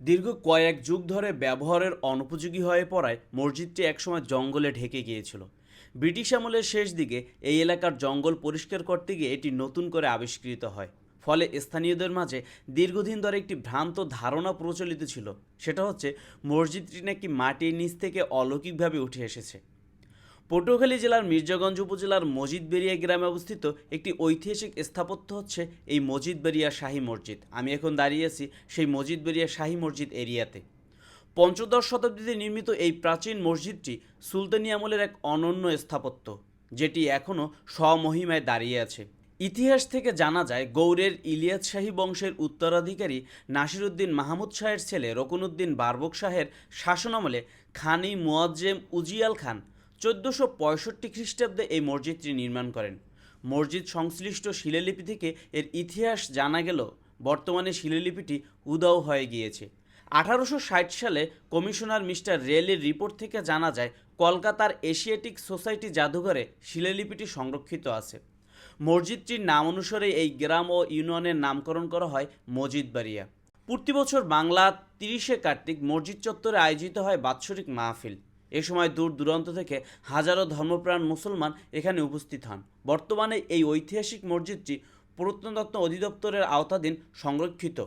দীর্ঘ কয়েক যুগ ধরে ব্যবহারের অনুপযোগী হয়ে পড়ায় মসজিদটি একসময় জঙ্গলে ঢেকে গিয়েছিল। ব্রিটিশ আমলের শেষ দিকে এই এলাকার জঙ্গল পরিষ্কার করতে গিয়ে এটি নতুন করে আবিষ্কৃত হয়। ফলে স্থানীয়দের মাঝে দীর্ঘদিন ধরে একটি ভ্রান্ত ধারণা প্রচলিত ছিল, সেটা হচ্ছে মসজিদটি নাকি মাটির নিচ থেকে অলৌকিকভাবে উঠে এসেছে। পটুয়াখালী জেলার মির্জাগঞ্জ উপজেলার মজিদবেড়িয়া গ্রামে অবস্থিত একটি ঐতিহাসিক স্থাপত্য হচ্ছে এই মজিদবেড়িয়া শাহী মসজিদ। আমি এখন দাঁড়িয়ে আছি সেই মজিদবেড়িয়া শাহী মসজিদ এরিয়াতে। পঞ্চদশ শতাব্দীতে নির্মিত এই প্রাচীন মসজিদটি সুলতানি আমলের এক অনন্য স্থাপত্য, যেটি এখনও স্বমহিমায় দাঁড়িয়ে আছে। ইতিহাস থেকে জানা যায়, গৌড়ের ইলিয়াস শাহী বংশের উত্তরাধিকারী নাসিরউদ্দিন মাহমুদ শাহের ছেলে রকুনউদ্দিন বারবক শাহের শাসনামলে খানি মুয়াজ্জেম উজিয়াল খান 1465 খ্রিস্টাব্দে এই মসজিদটি নির্মাণ করেন। মসজিদ সংশ্লিষ্ট শিলালিপি থেকে এর ইতিহাস জানা গেলেও বর্তমানে শিলালিপিটি উধাও হয়ে গিয়েছে। 1860 সালে কমিশনার মিস্টার রেলের রিপোর্ট থেকে জানা যায়, কলকাতার এশিয়াটিক সোসাইটি জাদুঘরে শিলালিপিটি সংরক্ষিত আছে। মসজিদটির নাম অনুসারে এই গ্রাম ও ইউনিয়নের নামকরণ করা হয় মজিদবাড়িয়া। প্রতি বছর বাংলা 30শে কার্তিক মসজিদ চত্বরে আয়োজিত হয় বাৎসরিক মাহফিল। এ সময় দূর দূরান্ত থেকে হাজারো ধর্মপ্রাণ মুসলমান এখানে উপস্থিত হন। বর্তমানে এই ঐতিহাসিক মসজিদটি প্রত্নতত্ত্ব অধিদপ্তরের আওতাধীন সংরক্ষিত।